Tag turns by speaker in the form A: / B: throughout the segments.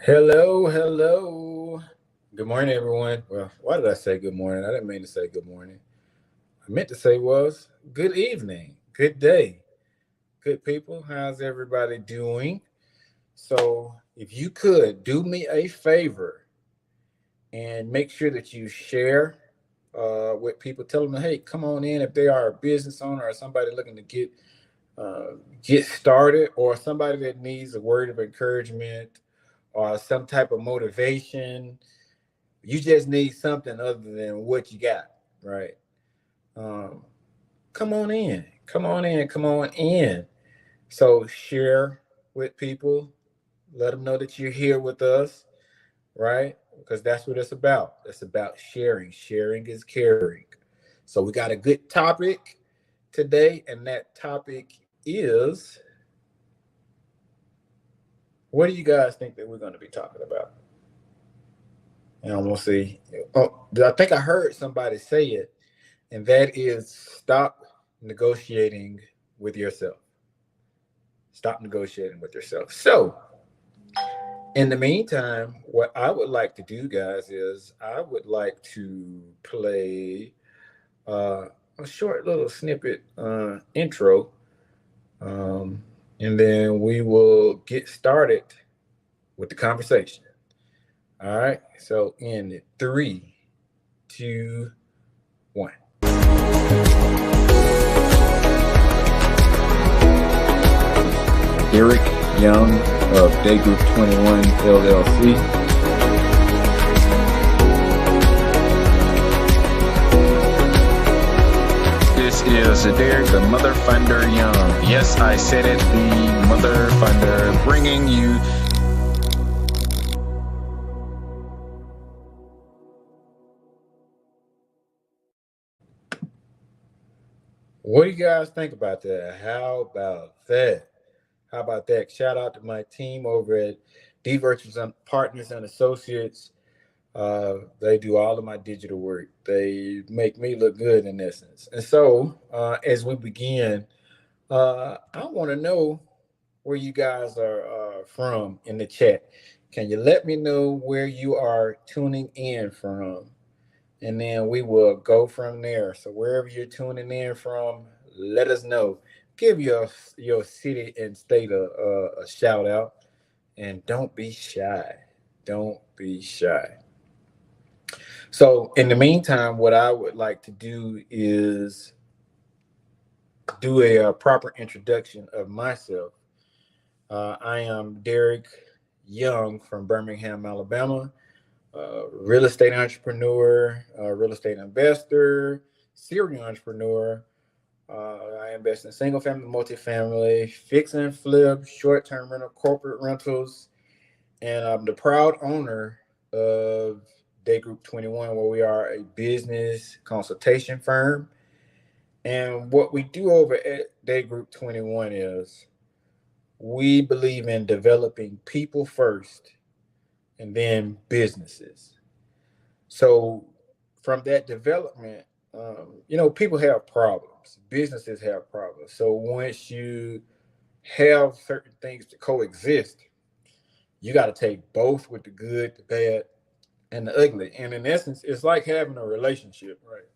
A: Hello, hello. Good morning, everyone. Well, why did I say good morning? I didn't mean to say good morning. I meant to say was good evening, good day, good people. How's everybody doing? So, if you could do me a favor and make sure that you share with people, tell them, hey, come on in if they are a business owner or somebody looking to uh, get started, or somebody that needs a word of encouragement or some type of motivation. You just need something other than what you got, right? Um, Come on in, come on in, come on in. So share with people, let them know that you're here with us, right? Because that's what it's about. It's about sharing. Sharing is caring. So we got a good topic today, and that topic is, what do you guys think that we're going to be talking about? And we'll see. Oh, I think I heard somebody say it, and that is stop negotiating with yourself. Stop negotiating with yourself. So, in the meantime, what I would like to do, guys, is I would like to play uh, a short little snippet intro, um, and then we will get started with the conversation. All right. So, in three, two, one. Derrick Young of Daygroup21 LLC.
B: This is Derrick the Mother Funder Young. Yes, I said it, the Mother Funder, bringing you.
A: What do you guys think about that? How about that? How about that? Shout out to my team over at D Virtues and Partners and Associates. They do all of my digital work. They make me look good in essence. And so, as we begin, I want to know where you guys are from in the chat. Can you let me know where you are tuning in from? And then we will go from there. So wherever you're tuning in from, let us know. Give your city and state a shout out, and don't be shy. Don't be shy. So in the meantime, what I would like to do is do a proper introduction of myself. I am Derrick Young from Birmingham, Alabama. Real estate entrepreneur, real estate investor, serial entrepreneur. I invest in single family, multifamily, fix and flip, short term rental, corporate rentals, and I'm the proud owner of Daygroup21, where we are a business consultation firm. And what we do over at Daygroup21 is we believe in developing people first and then businesses. So from that development, people have problems. Businesses have problems. So once you have certain things to coexist, you got to take both with the good, the bad, and the ugly. And in essence, it's like having a relationship, right?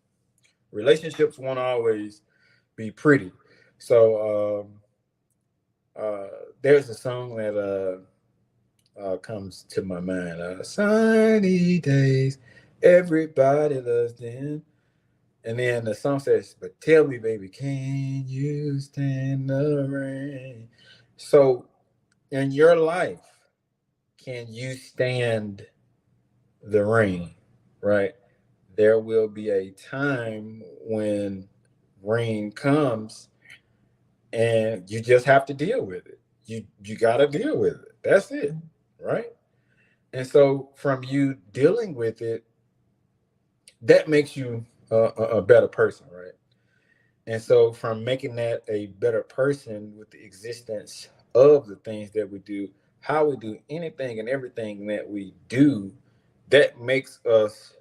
A: Relationships won't always be pretty. So there's a song that comes to my mind. Sunny days, everybody loves them. And then the song says, "But tell me, baby, can you stand the rain?" So, in your life, can you stand the rain? Right? There will be a time when rain comes, and you just have to deal with it. You got to deal with it. That's it, right? And so, from you dealing with it, that makes you a better person, right? And so, from making that a better person with the existence of the things that we do, how we do anything and everything that we do, that makes us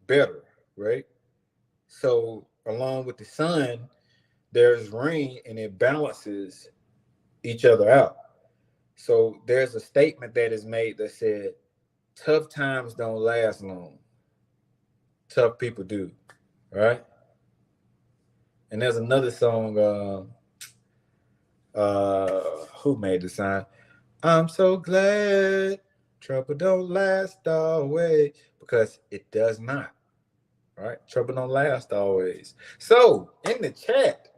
A: better, right? So, along with the sun, there's rain and it balances each other out. So there's a statement that is made that said, tough times don't last long. Tough people do, right? And there's another song, who made the sign? I'm so glad trouble don't last always, because it does not, right? Trouble don't last always. So in the chat,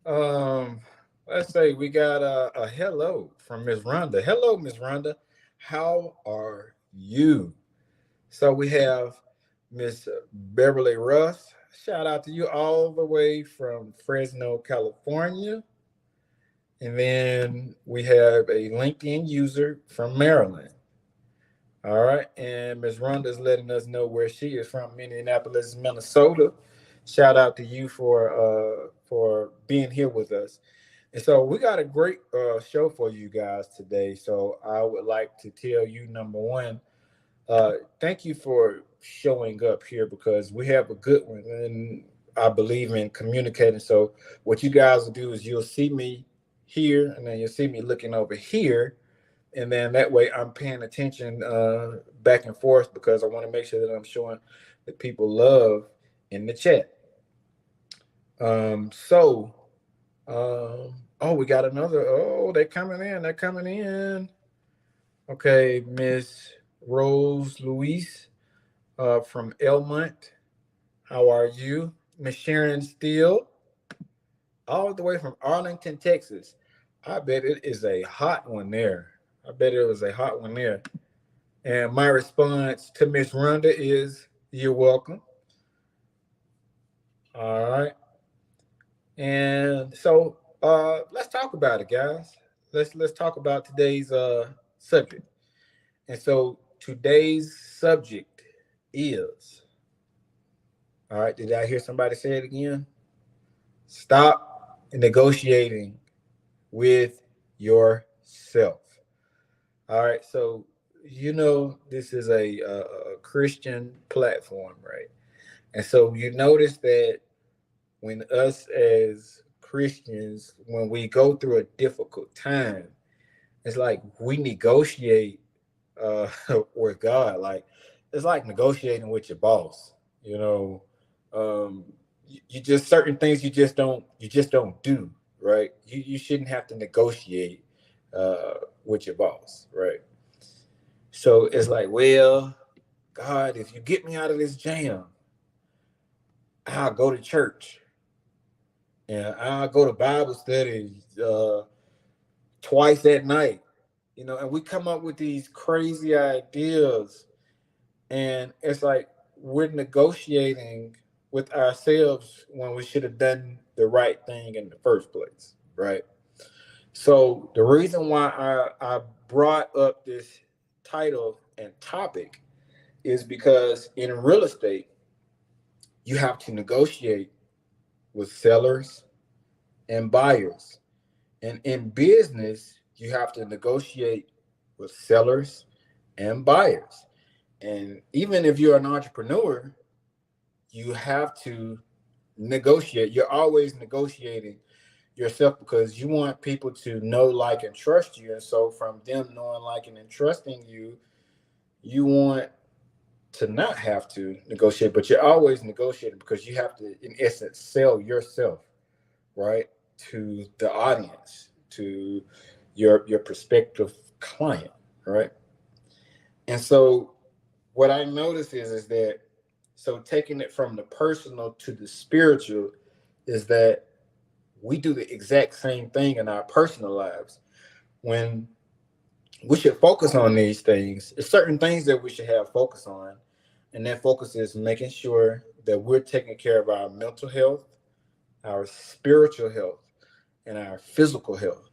A: um, let's say we got a hello from Miss Rhonda. Hello, Miss Rhonda. How are you? So we have Miss Beverly Russ. Shout out to you all the way from Fresno, California. And then we have a LinkedIn user from Maryland. All right. And Ms. Rhonda is letting us know where she is from, Minneapolis, Minnesota. Shout out to you for being here with us. And so we got a great show for you guys today. So I would like to tell you, number one, thank you for showing up here, because we have a good one, and I believe in communicating. So what you guys will do is you'll see me here, and then you'll see me looking over here, and then that way I'm paying attention back and forth, because I want to make sure that I'm showing that people love in the chat. Oh, we got another. Oh, they're coming in. They're coming in. Okay, Miss Rose Louise from Elmont. How are you? Miss Sharon Steele, all the way from Arlington, Texas. I bet it is a hot one there. I bet it was a hot one there. And my response to Miss Rhonda is, you're welcome. All right. And so let's talk about it, guys. Let's talk about today's subject. And so today's subject is, all right, did I hear somebody say it again? Stop negotiating with yourself. All right, so this is a Christian platform, right? And so you notice that when us as Christians, when we go through a difficult time, it's like we negotiate with God. Like it's like negotiating with your boss. You just certain things you just don't do, right? You shouldn't have to negotiate with your boss, right? So it's like, well, God, if you get me out of this jam, I'll go to church and I'll go to Bible study twice at night, and we come up with these crazy ideas, and it's like we're negotiating with ourselves when we should have done the right thing in the first place, right? So the reason why I brought up this title and topic is because in real estate, you have to negotiate with sellers and buyers. And in business, you have to negotiate with sellers and buyers. And even if you're an entrepreneur, you have to negotiate. You're always negotiating yourself, because you want people to know, like, and trust you. And so from them knowing, liking, and trusting you, you want to not have to negotiate, but you're always negotiating because you have to, in essence, sell yourself, right, to the audience, to your prospective client, right? And so what I notice is that, so taking it from the personal to the spiritual, is that we do the exact same thing in our personal lives. When we should focus on these things, there's certain things that we should have focus on. And that focus is making sure that we're taking care of our mental health, our spiritual health, and our physical health.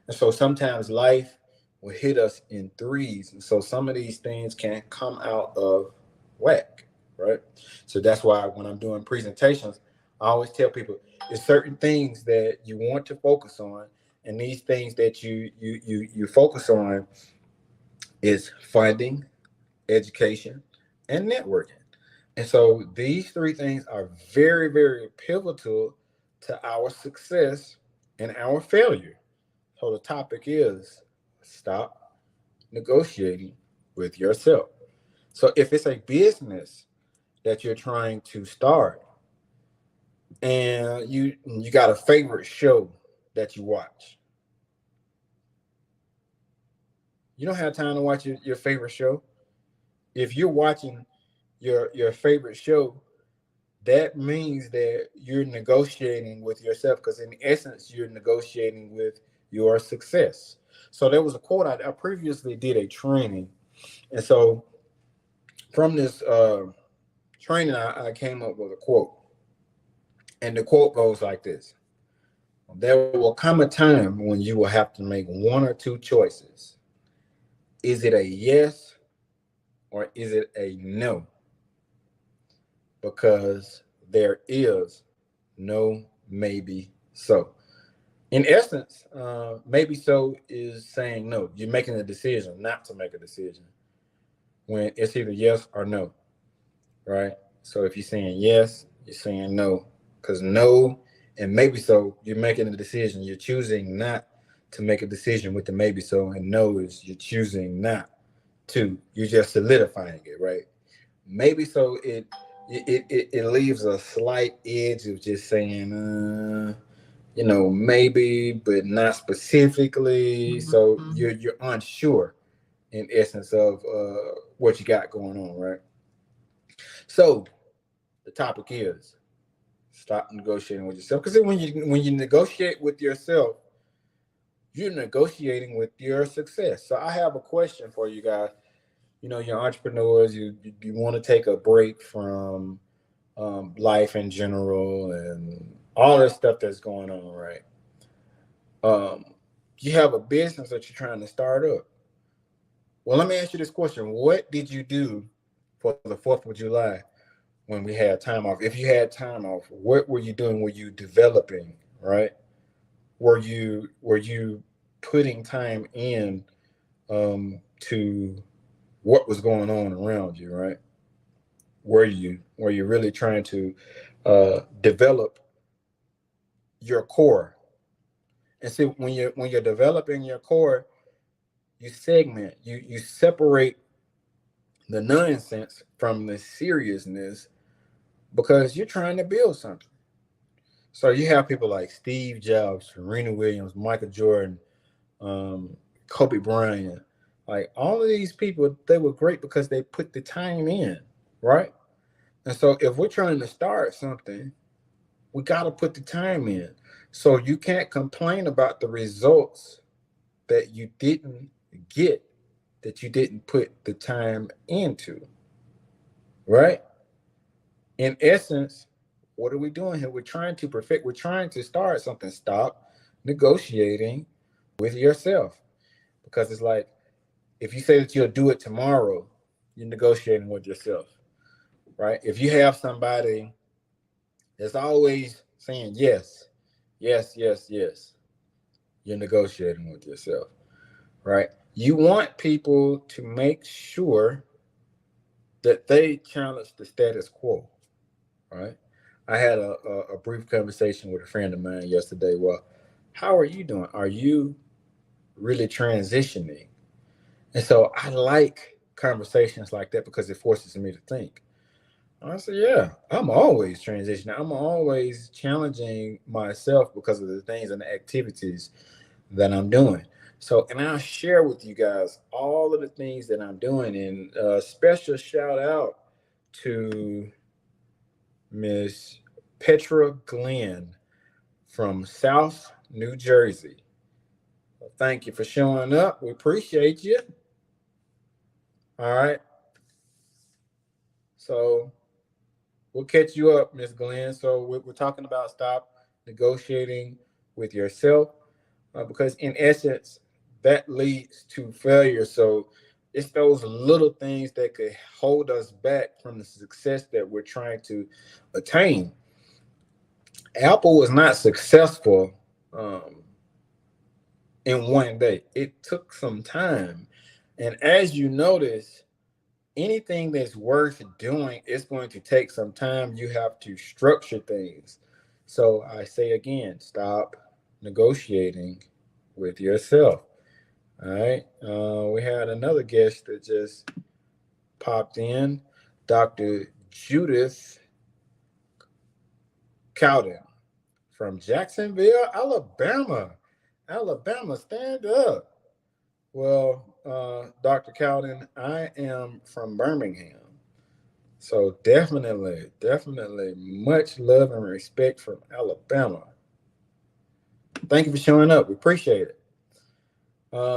A: And so sometimes life will hit us in threes. And so some of these things can come out of whack, right? So that's why when I'm doing presentations, I always tell people there's certain things that you want to focus on. And these things that you focus on is funding, education, and networking. And so these three things are very, very pivotal to our success and our failure. So the topic is stop negotiating with yourself. So if it's a business that you're trying to start and you got a favorite show that you watch, you don't have time to watch your favorite show. If you're watching your favorite show, that means that you're negotiating with yourself, because in essence you're negotiating with your success. So there was a quote, I previously did a training, and so from this training I came up with a quote, and the quote goes like this: there will come a time when you will have to make one or two choices. Is it a yes or is it a no? Because there is no maybe so. In essence, maybe so is saying no. You're making a decision not to make a decision when it's either yes or no, right? So if you're saying yes, you're saying no, because no and maybe so, you're making a decision. You're choosing not to make a decision with the maybe so, and no is you're choosing not to. You're just solidifying it, right? Maybe so it leaves a slight edge of just saying, maybe, but not specifically. So you're unsure in essence of what you got going on, right? So the topic is stop negotiating with yourself, because when you negotiate with yourself, you're negotiating with your success. So I have a question for you guys. You're entrepreneurs. You want to take a break from life in general and all this stuff that's going on, right? You have a business that you're trying to start up. Well, let me ask you this question: what did you do for the 4th of July when we had time off? If you had time off, what were you doing? Were you developing, right? Were you putting time in to what was going on around you, right? Were you really trying to develop your core? And see, when you're developing your core, you segment, you separate the nonsense from the seriousness, because you're trying to build something. So you have people like Steve Jobs, Serena Williams, Michael Jordan, Kobe Bryant. Like all of these people, they were great because they put the time in, right? And so if we're trying to start something, we got to put the time in. So you can't complain about the results that you didn't get, that you didn't put the time into, right? In essence, what are we doing here? We're trying to perfect, we're trying to start something. Stop negotiating with yourself, because it's like, if you say that you'll do it tomorrow, you're negotiating with yourself, right? If you have somebody that's always saying yes, yes, yes, yes, you're negotiating with yourself, right? You want people to make sure that they challenge the status quo, right? I had a brief conversation with a friend of mine yesterday. Well, how are you doing? Are you really transitioning? And so I like conversations like that because it forces me to think. I said, yeah, I'm always transitioning. I'm always challenging myself because of the things and the activities that I'm doing. So, and I'll share with you guys all of the things that I'm doing. And a special shout out to Miss Petra Glenn from South New Jersey. Well, thank you for showing up. We appreciate you. All right. So we'll catch you up, Miss Glenn. So we're talking about stop negotiating with yourself, because in essence, that leads to failure. So it's those little things that could hold us back from the success that we're trying to attain. Apple was not successful in one day. It took some time. And as you notice, anything that's worth doing is going to take some time. You have to structure things. So I say again, stop negotiating with yourself. All right. We had another guest that just popped in, Dr. Judith Cowden from Jacksonville, Alabama. Alabama, stand up. Well, Dr. Cowden, I am from Birmingham. So definitely much love and respect from Alabama. Thank you for showing up. We appreciate it.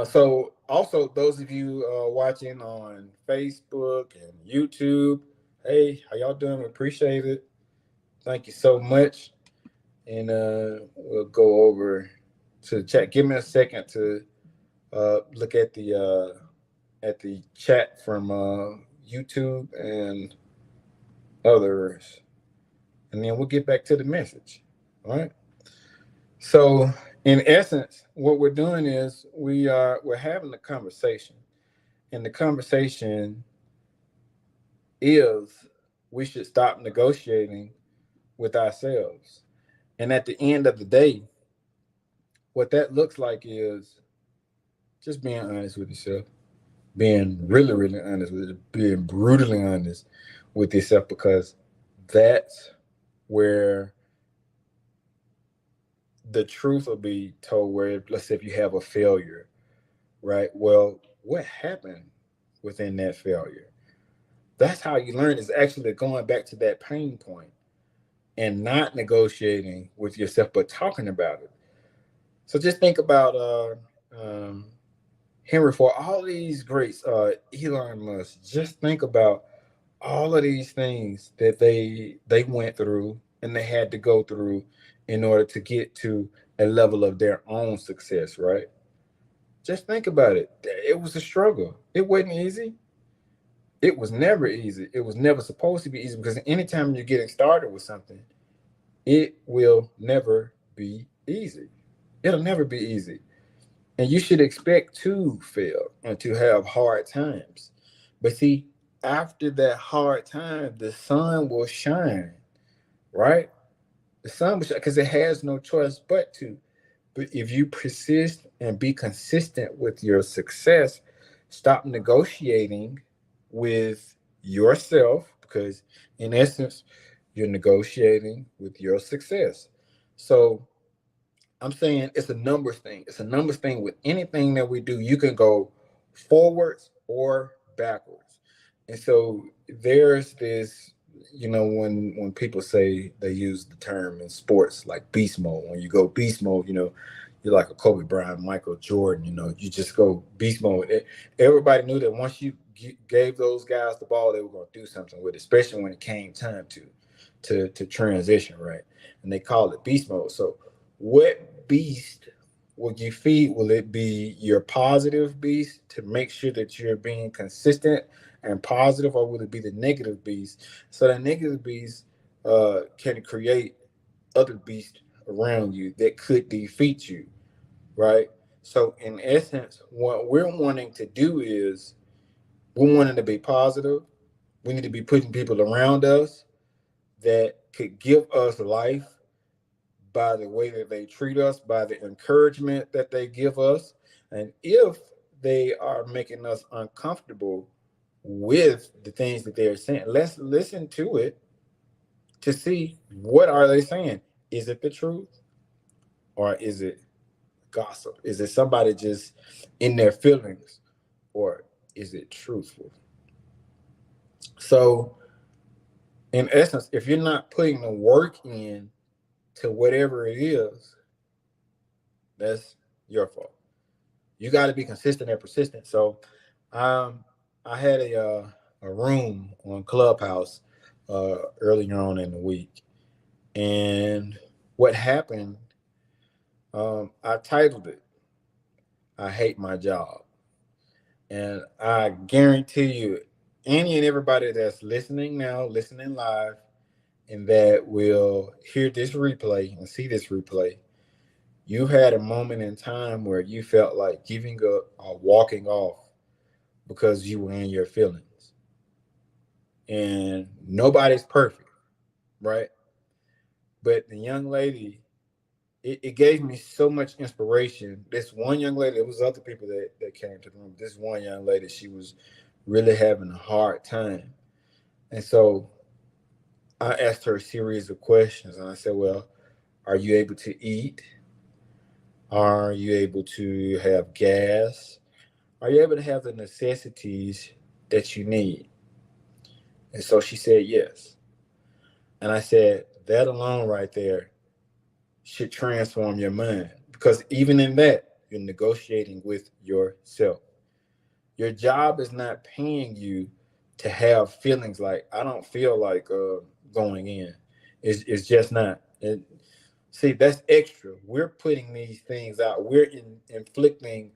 A: So also those of you watching on Facebook and YouTube, hey, how y'all doing? We appreciate it. Thank you so much. And we'll go over to the chat. Give me a second to look at the chat from YouTube and others, and then we'll get back to the message. All right. So, in essence, what we're doing is we're having a conversation, and the conversation is we should stop negotiating with ourselves. And at the end of the day, what that looks like is just being honest with yourself, being really honest with it, being brutally honest with yourself, because that's where the truth will be told. Where, let's say, if you have a failure, right? Well, what happened within that failure? That's how you learn, is actually going back to that pain point and not negotiating with yourself, but talking about it. So just think about Henry Ford, all these greats, Elon Musk. Just think about all of these things that they went through and they had to go through in order to get to a level of their own success, right? Just think about it. It was a struggle. It wasn't easy. It was never easy. It was never supposed to be easy, because anytime you're getting started with something, it will never be easy. It'll never be easy. And you should expect to fail and to have hard times. But see, after that hard time, the sun will shine, right? The sun will shine, because it has no choice but to. But if you persist and be consistent with your success, stop negotiating with yourself, because in essence, you're negotiating with your success. So I'm saying it's a numbers thing. It's a numbers thing with anything that we do. You can go forwards or backwards. And so there's this, when people say, they use the term in sports like beast mode. When you go beast mode, you're like a Kobe Bryant, Michael Jordan, you just go beast mode. Everybody knew that once you gave those guys the ball, they were going to do something with it, especially when it came time to transition, right? And they call it beast mode. So what beast will you feed? Will it be your positive beast to make sure that you're being consistent and positive, or will it be the negative beast? So the negative beast can create other beasts around you that could defeat you, right? So in essence, what we're wanting to do is we're wanting to be positive. We need to be putting people around us that could give us life by the way that they treat us, by the encouragement that they give us. And if they are making us uncomfortable with the things that they're saying, let's listen to it to see, what are they saying? Is it the truth, or is it gossip? Is it somebody just in their feelings, or is it truthful? So in essence, if you're not putting the work in to whatever it is, that's your fault. You got to be consistent and persistent. So I had a room on Clubhouse earlier on in the week, and what happened, I titled it, I Hate My Job. And I guarantee you, any and everybody that's listening now, listening live, and that will hear this replay and see this replay, you had a moment in time where you felt like giving up or walking off because you were in your feelings. And nobody's perfect, right? But the young lady it gave me so much inspiration. This one young lady, there was other people that came to the room. This one young lady, she was really having a hard time. And so I asked her a series of questions, and I said, well, are you able to eat? Are you able to have gas? Are you able to have the necessities that you need? And so she said yes. And I said, that alone right there should transform your mind, because even in that, you're negotiating with yourself. Your job is not paying you to have feelings like, I don't feel like going in. It's just not. See, that's extra. We're putting these things out. We're inflicting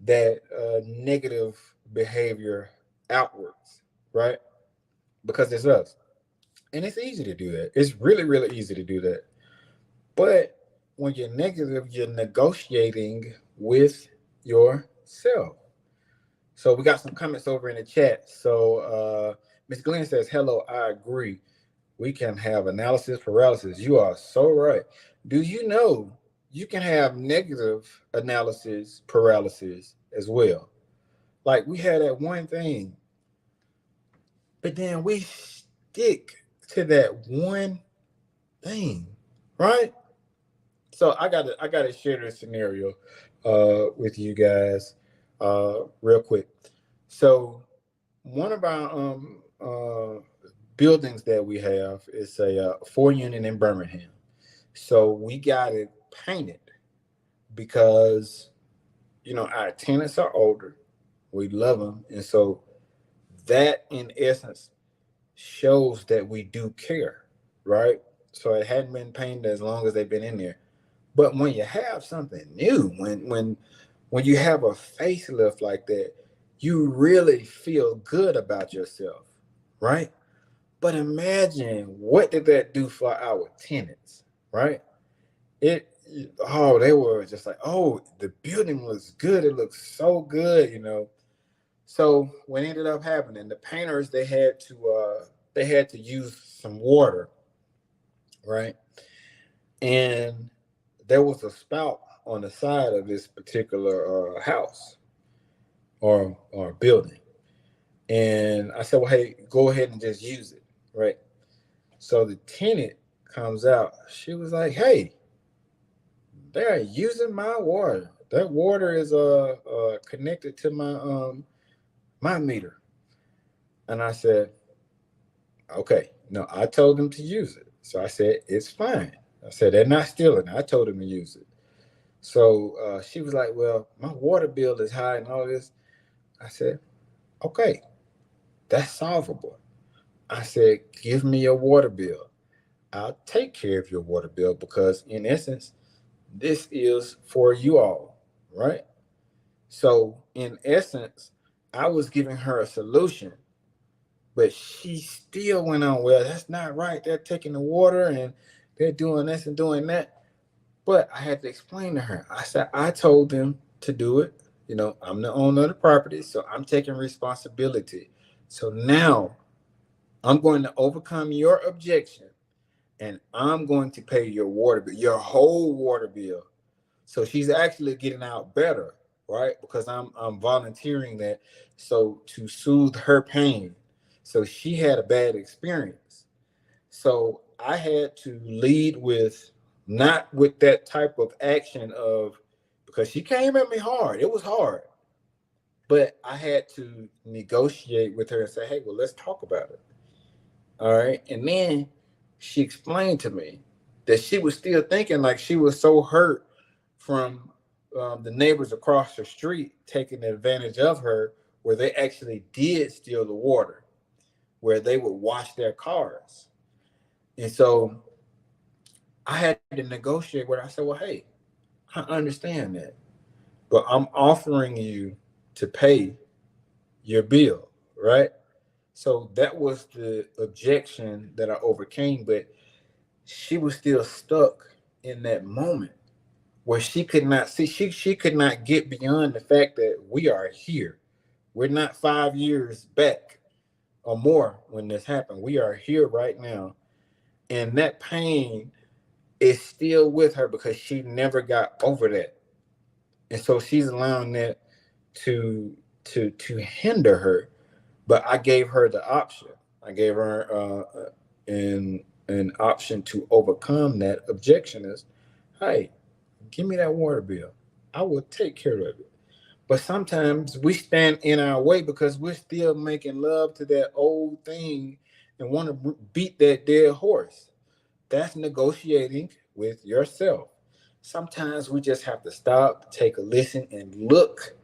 A: that negative behavior outwards, right? Because it's us. And it's easy to do that. It's really, really easy to do that. But when you're negative, you're negotiating with yourself. So we got some comments over in the chat. So Ms. Glenn says, hello, I agree. We can have analysis paralysis. You are so right. Do you know you can have negative analysis paralysis as well? Like, we had that one thing, but then we stick to that one thing, right? So I gotta share this scenario with you guys real quick. So one of our buildings that we have is a 4-unit in Birmingham. So we got it painted because, you know, our tenants are older. We love them. And so that, in essence, shows that we do care, right? So it hadn't been painted as long as they've been in there. But when you have something new, when you have a facelift like that, you really feel good about yourself, right? But imagine, what did that do for our tenants, right? They were just like, oh, the building looks good. It looks so good, you know. So what ended up happening, the painters, they had to use some water, right? And there was a spout on the side of this particular house or building. And I said, well, hey, go ahead and just use it, right? So the tenant comes out. She was like, hey, they're using my water. That water is connected to my meter. And I said, okay, no, I told them to use it. So I said, it's fine. I said, they're not stealing. I told them to use it. So she was like, well, my water bill is high and all this. I said, okay, that's solvable. I said, give me your water bill. I'll take care of your water bill, because in essence, this is for you all, right? So in essence, I was giving her a solution, but she still went on, well, that's not right. They're taking the water and they're doing this and doing that. But I had to explain to her. I said, I told them to do it. You know, I'm the owner of the property, so I'm taking responsibility. So now I'm going to overcome your objection, and I'm going to pay your water bill, your whole water bill. So she's actually getting out better, right? Because I'm volunteering that, so to soothe her pain. So she had a bad experience. So I had to lead with, not with that type of action of, because she came at me hard. It was hard. But I had to negotiate with her and say, hey, well, let's talk about it. All right. And then she explained to me that she was still thinking like she was so hurt from the neighbors across the street taking advantage of her, where they actually did steal the water, where they would wash their cars. And so I had to negotiate with her. I said, well, hey, I understand that, but I'm offering you to pay your bill, right? So that was the objection that I overcame, but she was still stuck in that moment where she could not see, she could not get beyond the fact that we are here. We're not 5 years back or more when this happened. We are here right now. And that pain, is still with her because she never got over that. And so she's allowing that to hinder her. But I gave her the option. I gave her an option to overcome that objection is, hey, give me that water bill. I will take care of it. But sometimes we stand in our way because we're still making love to that old thing and want to beat that dead horse. That's negotiating with yourself. Sometimes we just have to stop, take a listen, and look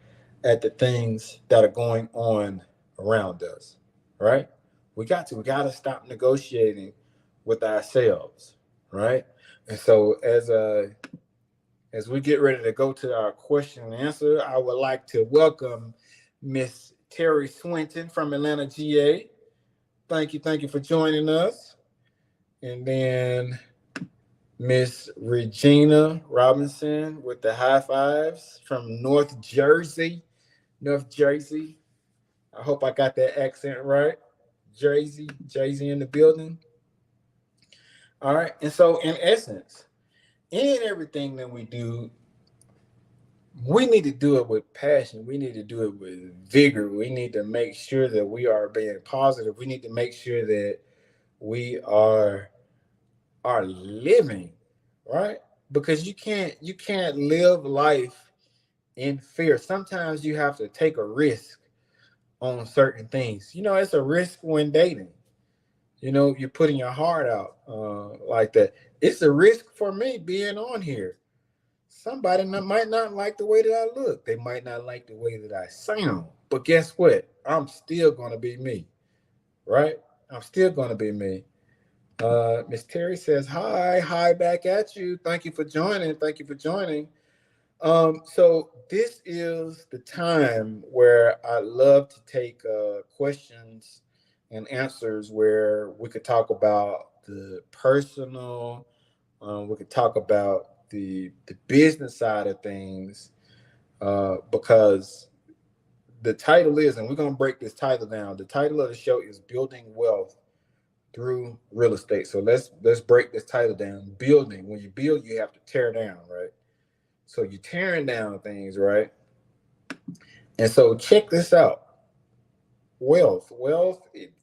A: at the things that are going on around us, right? We got to stop negotiating with ourselves, right? And so as we get ready to go to our question and answer, I would like to welcome Miss Terry Swinton from Atlanta, GA. Thank you for joining us. And then Miss Regina Robinson with the high fives from North Jersey. North Jersey. I hope I got that accent right. Jersey in the building. All right. And so, in essence, in everything that we do, we need to do it with passion. We need to do it with vigor. We need to make sure that we are being positive. We need to make sure that we are living, right? Because you can't live life in fear. Sometimes you have to take a risk on certain things. It's a risk when dating. You're putting your heart out like that. It's a risk for me being on here. Somebody might not like the way that I look. They might not like the way that I sound. But guess what? I'm still going to be me, right? I'm still going to be me. Miss Terry says, hi back at you. Thank you for joining. So this is the time where I love to take questions and answers where we could talk about the personal, we could talk about the business side of things, because the title is, and we're going to break this title down. The title of the show is Building Wealth Through Real Estate. So let's break this title down. Building. When you build, you have to tear down, right? So you're tearing down things, right? And so check this out. Wealth,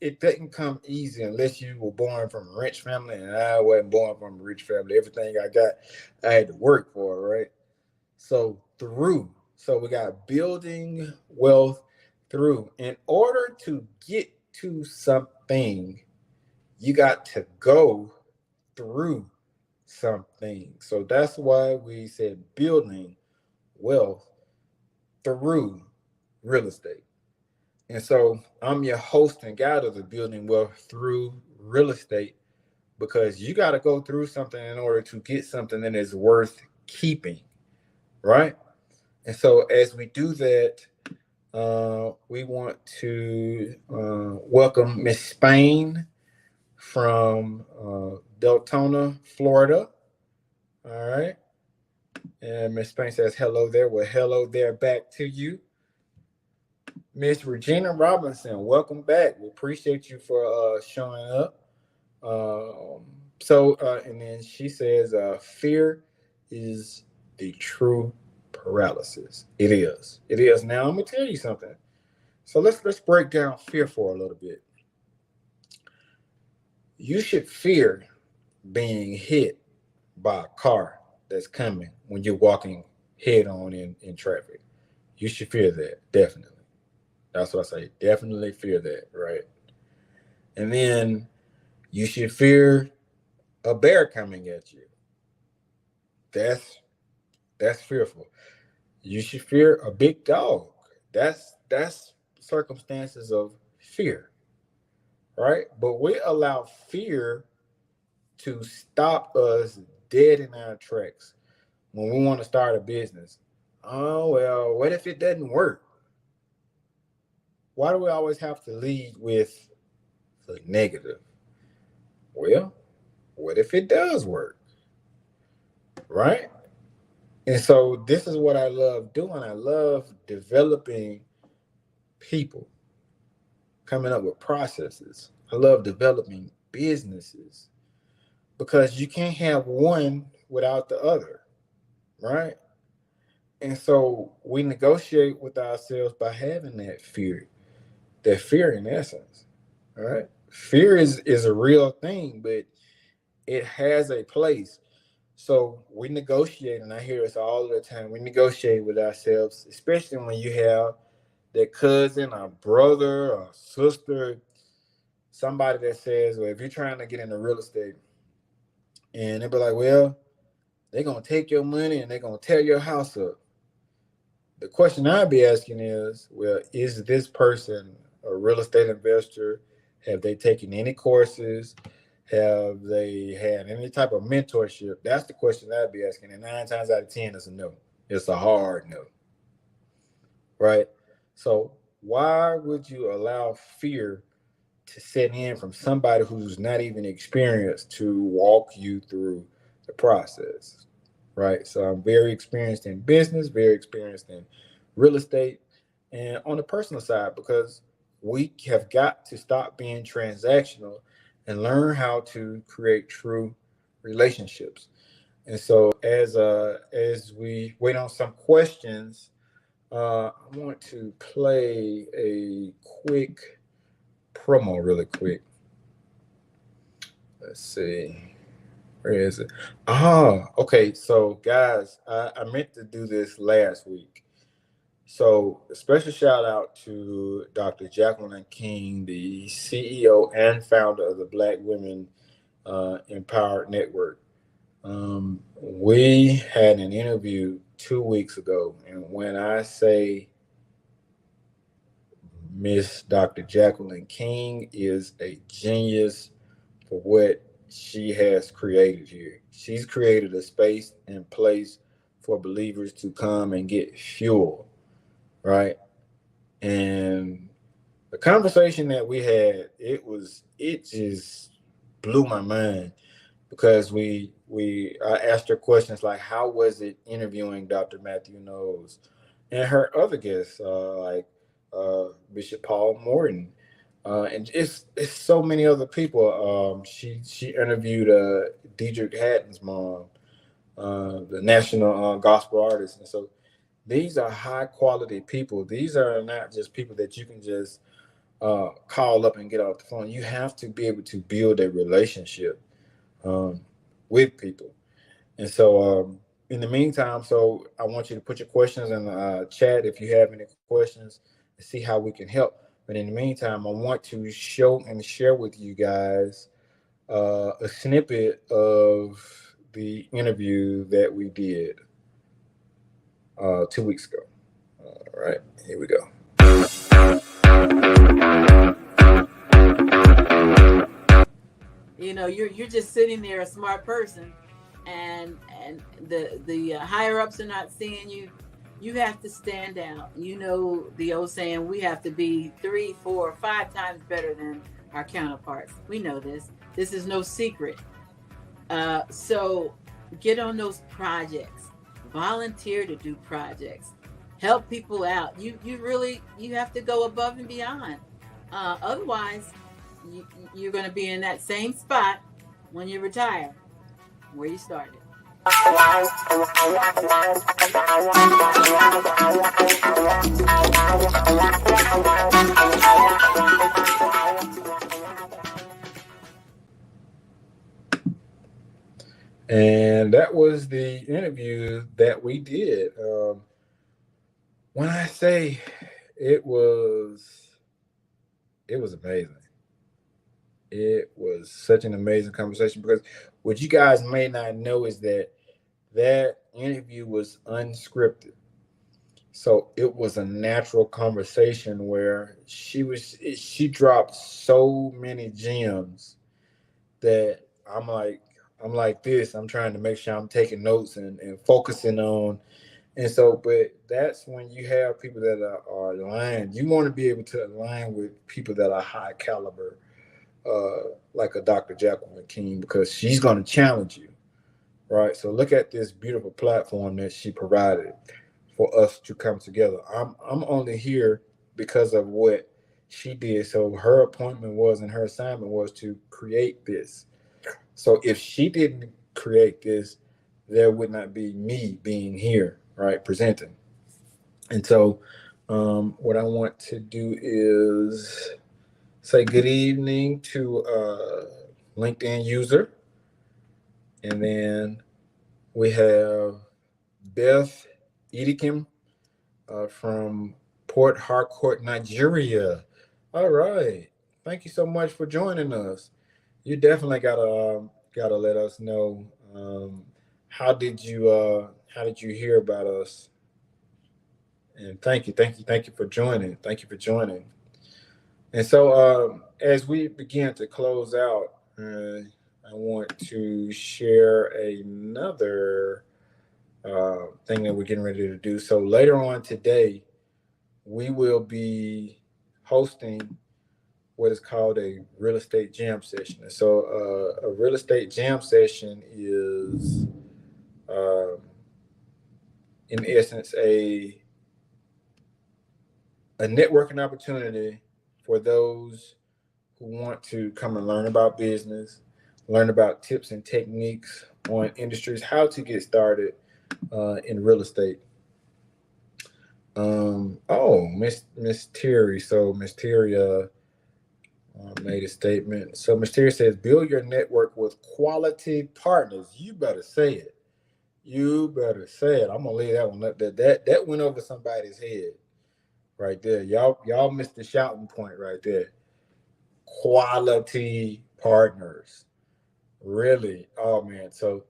A: it doesn't come easy unless you were born from a rich family, and I wasn't born from a rich family. Everything I got, I had to work for, right? So we got building wealth through. In order to get to something, you got to go through something. So that's why we said building wealth through real estate. And so I'm your host and guide of the Building Wealth Through Real Estate, because you got to go through something in order to get something that is worth keeping, right? And so as we do that, we want to welcome Miss Spain from Deltona, Florida. All right. And Miss Spain says, hello there. Well, hello there back to you. Miss Regina Robinson, welcome back. We appreciate you for showing up. And then she says, fear is the true paralysis. It is. Now I'm gonna tell you something. So let's break down fear for a little bit. You should fear being hit by a car that's coming when you're walking head on in traffic. You should fear that, definitely. That's what I say. Definitely fear that, right? And then you should fear a bear coming at you. That's fearful. You should fear a big dog. That's circumstances of fear, right? But we allow fear to stop us dead in our tracks when we want to start a business. Oh, well, what if it doesn't work? Why do we always have to lead with the negative? Well, what if it does work? Right? And so this is what I love doing. I love developing people, coming up with processes. I love developing businesses. because you can't have one without the other, right? And so we negotiate with ourselves by having that fear in essence, right? Fear is a real thing, but it has a place. So we negotiate, and I hear this all the time. We negotiate with ourselves, especially when you have that cousin or brother or sister, somebody that says, well, if you're trying to get into real estate, and they'll be like, well, they're going to take your money and they're going to tear your house up. The question I'd be asking is, well, is this person a real estate investor? Have they taken any courses? Have they had any type of mentorship? That's the question I'd be asking. And 9 times out of 10, it's a no. It's a hard no. Right? So why would you allow fear to set in from somebody who's not even experienced to walk you through the process? Right? So I'm very experienced in business, very experienced in real estate, and on the personal side, because we have got to stop being transactional and learn how to create true relationships. And so as we wait on some questions, I want to play a quick promo really quick. Let's see. Where is it? Okay. So, guys, I meant to do this last week. So, a special shout out to Dr. Jacqueline King, the CEO and founder of the Black Women Empowered Network. We had an interview 2 weeks ago, and when I say Miss Dr. Jacqueline King is a genius for what she has created here. She's created a space and place for believers to come and get fuel, right? And the conversation that we had, it just blew my mind because I asked her questions like, how was it interviewing Dr. Matthew Knowles and her other guests like Bishop Paul Morton, and it's so many other people. She interviewed Deidre Hatton's mom, the national gospel artist, and so these are high quality people. These are not just people that you can just call up and get off the phone. You have to be able to build a relationship with people. And so, in the meantime, so I want you to put your questions in the chat if you have any questions and see how we can help. But in the meantime, I want to show and share with you guys a snippet of the interview that we did 2 weeks ago. All right, here we go.
C: You know, you're just sitting there, a smart person, and the higher ups are not seeing you. You have to stand out. You know the old saying, we have to be 3, 4, 5 times better than our counterparts. We know this. This is no secret. So get on those projects. Volunteer to do projects. Help people out. You have to go above and beyond. Otherwise, you're going to be in that same spot when you retire, where you started.
A: And that was the interview that we did. When I say it was amazing. It was such an amazing conversation because what you guys may not know is that interview was unscripted. So it was a natural conversation where she dropped so many gems that I'm like this. I'm trying to make sure I'm taking notes and focusing on. And so, but that's when you have people that are aligned. You want to be able to align with people that are high caliber, like a Dr. Jacqueline King, because she's going to challenge you, right? So look at this beautiful platform that she provided for us to come together. I'm only here because of what she did. So her appointment was and her assignment was to create this. So if she didn't create this, there would not be me being here, right, presenting. And so what I want to do is say good evening to LinkedIn user. And then we have Beth Edikim from Port Harcourt, Nigeria. All right. Thank you so much for joining us. You definitely gotta let us know how did you hear about us? And thank you for joining. Thank you for joining. And so as we begin to close out, I want to share another thing that we're getting ready to do. So later on today, we will be hosting what is called a real estate jam session. And so a real estate jam session is, in essence, a networking opportunity for those who want to come and learn about business, learn about tips and techniques on industries, how to get started in real estate. Miss Terry. So Miss Terry made a statement. So Miss Terry says, build your network with quality partners. You better say it. You better say it. I'm gonna leave that one up there. That went over somebody's head right there. Y'all missed the shouting point right there. Quality partners. Really? Oh man. So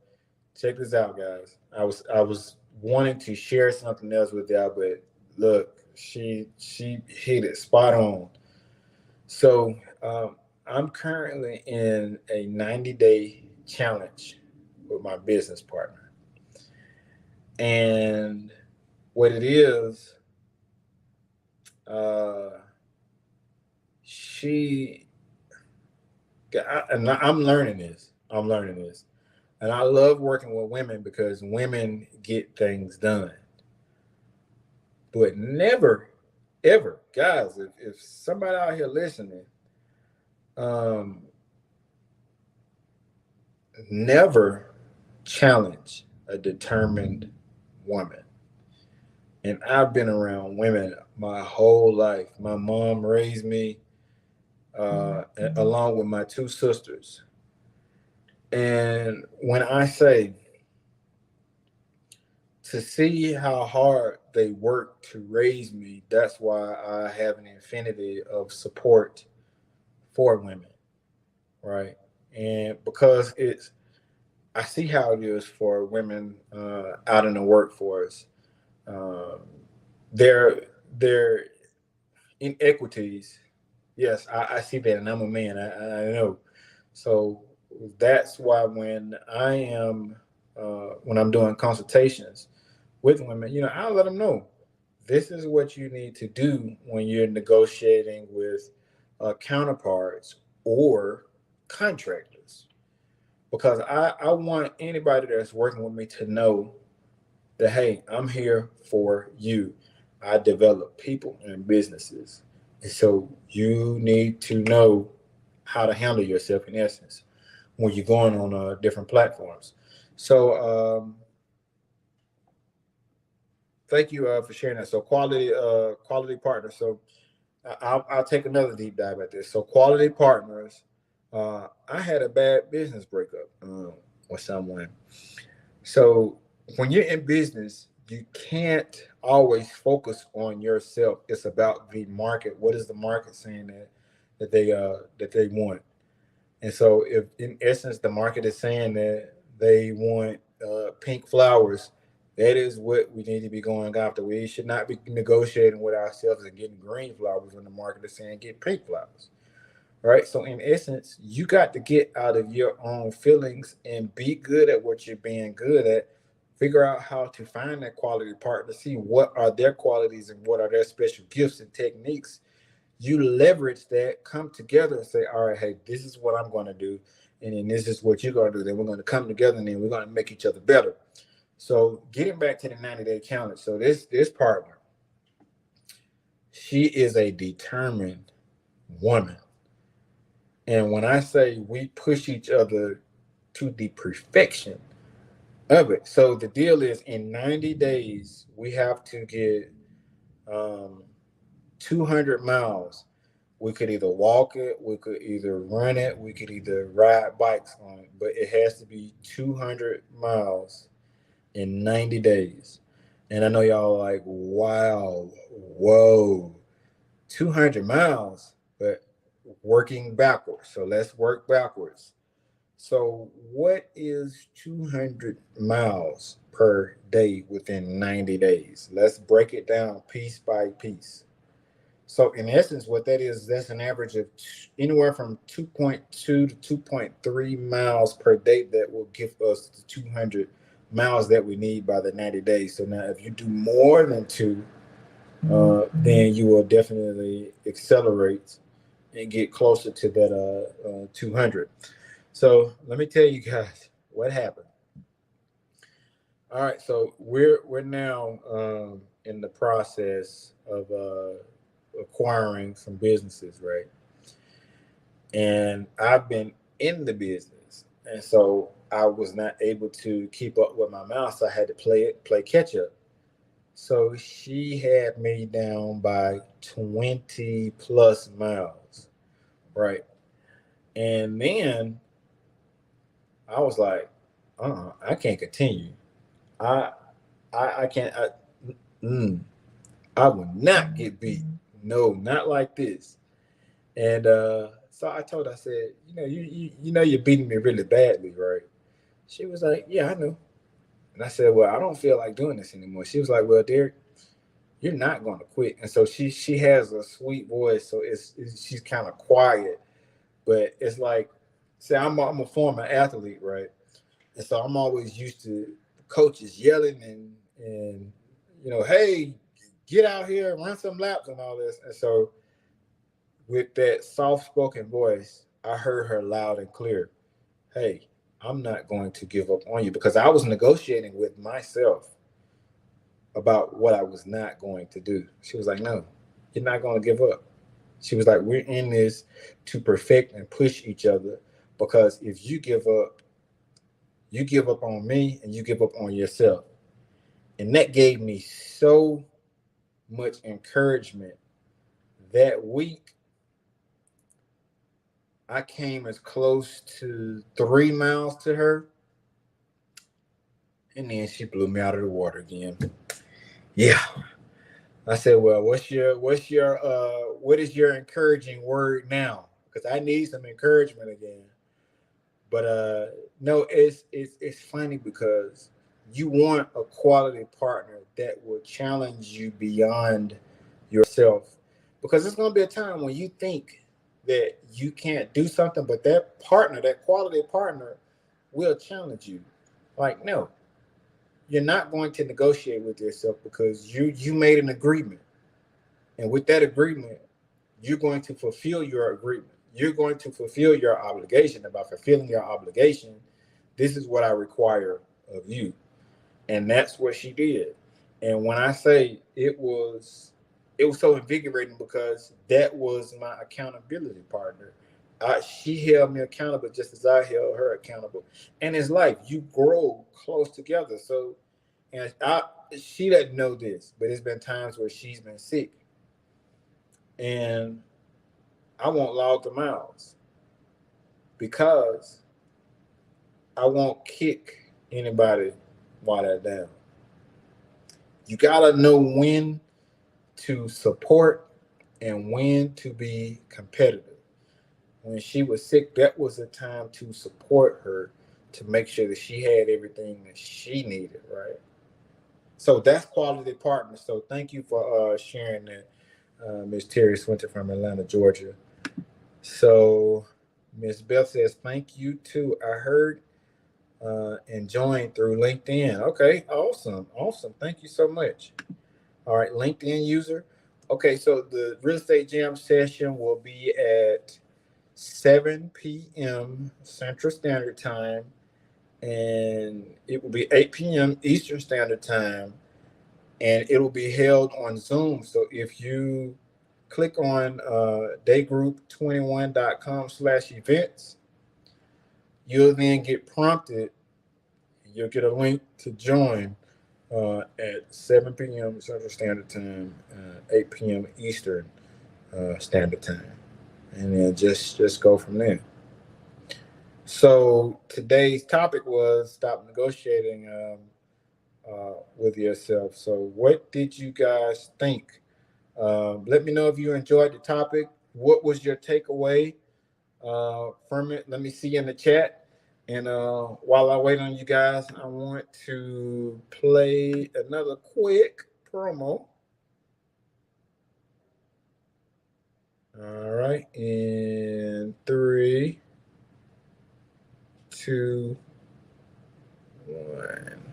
A: check this out, guys. I was wanting to share something else with y'all, but look, she hit it spot on. So I'm currently in a 90-day challenge with my business partner. And what it is, I'm learning this. And I love working with women because women get things done. But never, ever, guys, if somebody out here listening, never challenge a determined woman. And I've been around women my whole life. My mom raised me along with my two sisters. And when I say to see how hard they work to raise me, that's why I have an infinity of support for women, right? And because I see how it is for women out in the workforce. Their inequities, yes, I see that, and I'm a man. I know. So that's why when I'm doing consultations with women, I'll let them know this is what you need to do when you're negotiating with counterparts or contractors, because I want anybody that's working with me to know that, hey, I'm here for you. I develop people and businesses. And so you need to know how to handle yourself in essence when you're going on different platforms. So thank you for sharing that. So quality partners. So I'll take another deep dive at this. So quality partners. I had a bad business breakup with someone. So when you're in business, you can't always focus on yourself. It's about the market. What is the market saying that they want? And so if in essence the market is saying that they want pink flowers, that is what we need to be going after. We should not be negotiating with ourselves and getting green flowers when the market is saying get pink flowers. Right. So in essence, you got to get out of your own feelings and be good at what you're being good at. Figure out how to find that quality partner, see what are their qualities and what are their special gifts and techniques. You leverage that, come together and say, all right, hey, this is what I'm going to do. And then this is what you're going to do. Then we're going to come together and then we're going to make each other better. So getting back to the 90-day challenge. So this partner, she is a determined woman. And when I say we push each other to the perfection of it. So the deal is in 90 days, we have to get 200 miles. We could either walk it, we could either run it, we could either ride bikes on it, but it has to be 200 miles in 90 days. And I know y'all are like, wow, whoa, 200 miles, but working backwards. So let's work backwards. So what is 200 miles per day within 90 days? Let's break it down piece by piece. So in essence, what that is, that's an average of anywhere from 2.2 to 2.3 miles per day that will give us the 200 miles that we need by the 90 days. So now if you do more than two, then you will definitely accelerate and get closer to that 200. So let me tell you guys what happened. All right, so we're now in the process of acquiring some businesses, right? And I've been in the business, and so I was not able to keep up with my mouth, so I had to play catch up. So she had me down by 20 plus miles, right? And then I was like, I can't continue. I I can't. I will not get beat. No, not like this. And so I told her, I said, you know you're beating me really badly, right? She was like, yeah, I know. And I said, well, I don't feel like doing this anymore. She was like, well, Derrick, you're not going to quit. And so she has a sweet voice, so she's kind of quiet, but it's like, say I'm a former athlete, right? And so I'm always used to coaches yelling and hey, get out here, run some laps and all this. And so with that soft spoken voice, I heard her loud and clear. Hey, I'm not going to give up on you, because I was negotiating with myself about what I was not going to do. She was like, no, you're not going to give up. She was like, we're in this to perfect and push each other, because if you give up on me and you give up on yourself. And that gave me so much encouragement. That week, I came as close to 3 miles to her, and then she blew me out of the water again. Yeah. I said, well, what is your encouraging word now? Because I need some encouragement again. But no, it's funny because you want a quality partner that will challenge you beyond yourself, because there's going to be a time when you think that you can't do something, but that partner, that quality partner, will challenge you. Like, no, you're not going to negotiate with yourself, because you made an agreement, and with that agreement, you're going to fulfill your agreement. You're going to fulfill your obligation. About fulfilling your obligation, this is what I require of you. And that's what she did. And when I say it was so invigorating, because that was my accountability partner. She held me accountable just as I held her accountable. And it's life. You grow close together. So, and she doesn't know this, but it's been times where she's been sick. And I won't log the miles, because I won't kick anybody while they're down. You gotta know when to support and when to be competitive. When she was sick, that was a time to support her, to make sure that she had everything that she needed, right? So that's quality partner. So thank you for sharing that, Ms. Terry Swinton from Atlanta, Georgia. So Ms. Beth says, thank you too. I heard and joined through LinkedIn. Okay, awesome. Thank you so much. All right, LinkedIn user. Okay, so the real estate jam session will be at 7 p.m. Central Standard Time, and it will be 8 p.m. Eastern Standard Time, and it will be held on Zoom. So if you click on daygroup21.com/events, You'll then get prompted. You'll get a link to join at 7 p.m. Central Standard Time, 8 p.m. Eastern Standard Time, and then just go from there. So today's topic was stop negotiating with yourself. So what did you guys think? Let me know if you enjoyed the topic. What was your takeaway from it? Let me see in the chat. And while I wait on you guys, I want to play another quick promo. All right. In 3, 2, 1.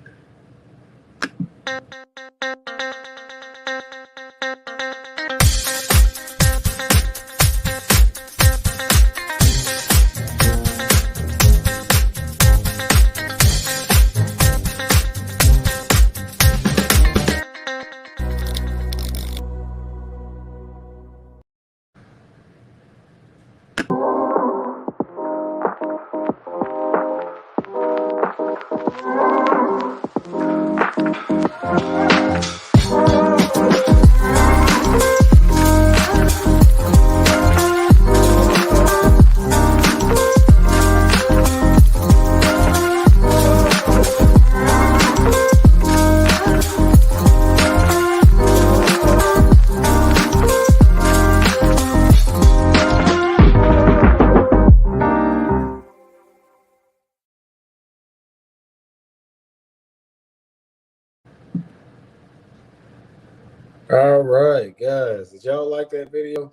A: All right, guys. Did y'all like that video?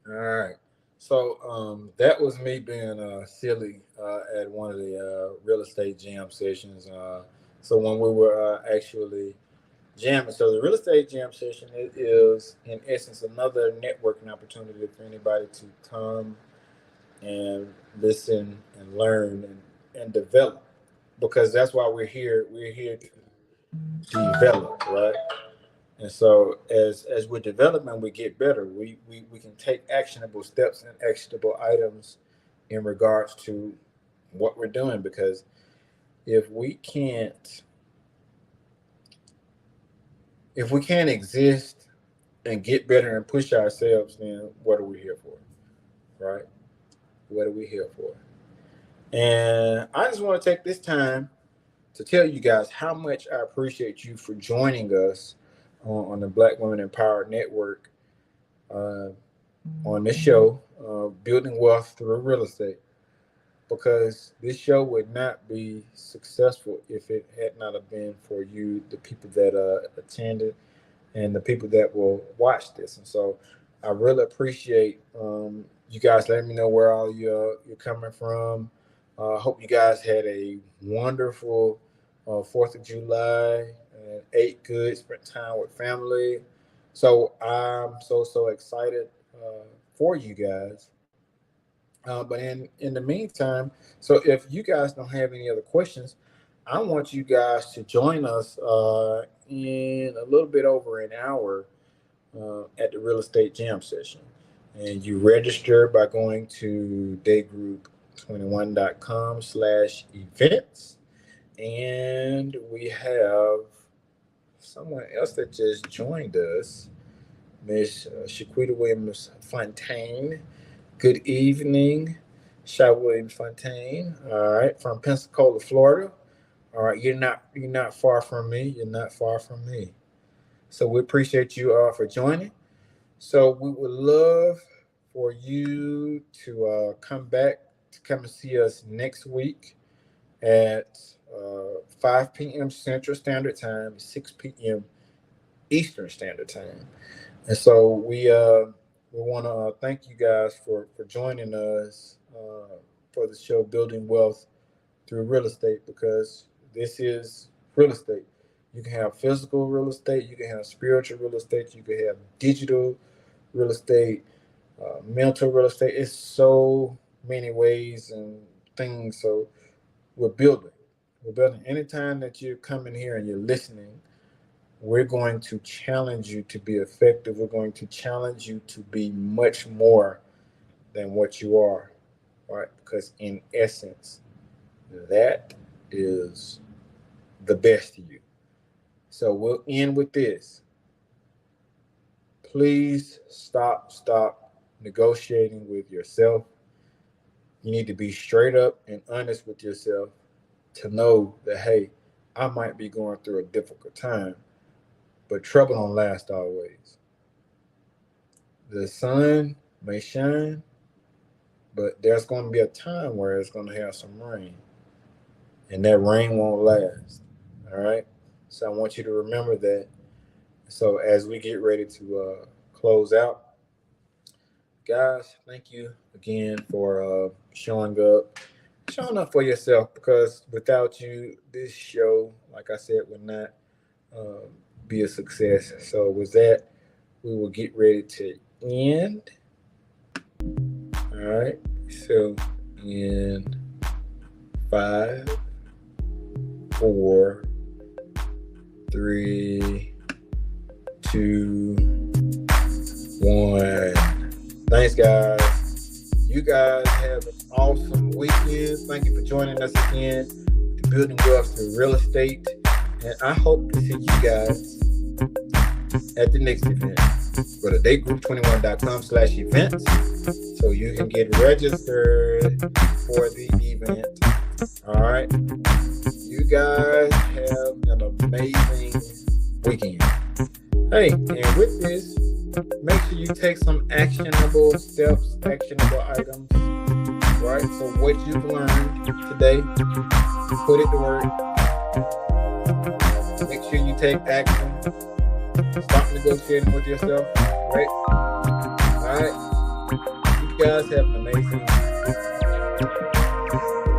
A: All right. So that was me being silly at one of the real estate jam sessions. So when we were actually jamming, so the real estate jam session is in essence another networking opportunity for anybody to come and listen and learn and develop, because that's why we're here. We're here to develop, right? And so as we're developing, we get better. We can take actionable steps and actionable items in regards to what we're doing, because if we can't exist and get better and push ourselves, then what are we here for? Right? What are we here for? And I just want to take this time to tell you guys how much I appreciate you for joining us on the Black Women Empowered Network on this show, Building Wealth Through Real Estate, because this show would not be successful if it had not have been for you, the people that attended, and the people that will watch this. And so I really appreciate you guys letting me know where all you're coming from. I hope you guys had a wonderful 4th of July, and ate good, spent time with family. So I'm so excited for you guys. But in the meantime, so if you guys don't have any other questions, I want you guys to join us in a little bit over an hour at the real estate jam session. And you register by going to Daygroup21.com/events. And we have someone else that just joined us, Miss Shaquita Williams Fontaine. Good evening, Sha Williams Fontaine. All right, from Pensacola, Florida. All right, you're not far from me. You're not far from me. So we appreciate you for joining. So we would love for you to come and see us next week at 5 p.m. Central Standard Time, 6 p.m. Eastern Standard Time. And so we want to thank you guys for joining us for the show Building Wealth Through Real Estate, because this is real estate. You can have physical real estate, you can have spiritual real estate, you can have digital real estate, mental real estate. It's so many ways and things. So we're building. Anytime that you come in here and you're listening, we're going to challenge you to be effective. We're going to challenge you to be much more than what you are. right? Because in essence, that is the best of you. So we'll end with this. Please stop negotiating with yourself. You need to be straight up and honest with yourself to know that, hey, I might be going through a difficult time, but trouble don't last always. The sun may shine, but there's going to be a time where it's going to have some rain, and that rain won't last. All right? So I want you to remember that. So as we get ready to close out, guys, thank you again for showing up for yourself, because without you, this show, like I said, would not be a success. So with that, we will get ready to end. All right. So in 5, 4, 3, 2, 1. Thanks, guys. You guys have an awesome weekend. Thank you for joining us again to Building Wealth Through Real Estate. And I hope to see you guys at the next event. Go to Daygroup21.com/events so you can get registered for the event. All right. You guys have an amazing weekend. Hey, and with this, make sure you take some actionable steps, actionable items, right? So what you've learned today, put it to work. Make sure you take action. Stop negotiating with yourself, right? All right. You guys have an amazing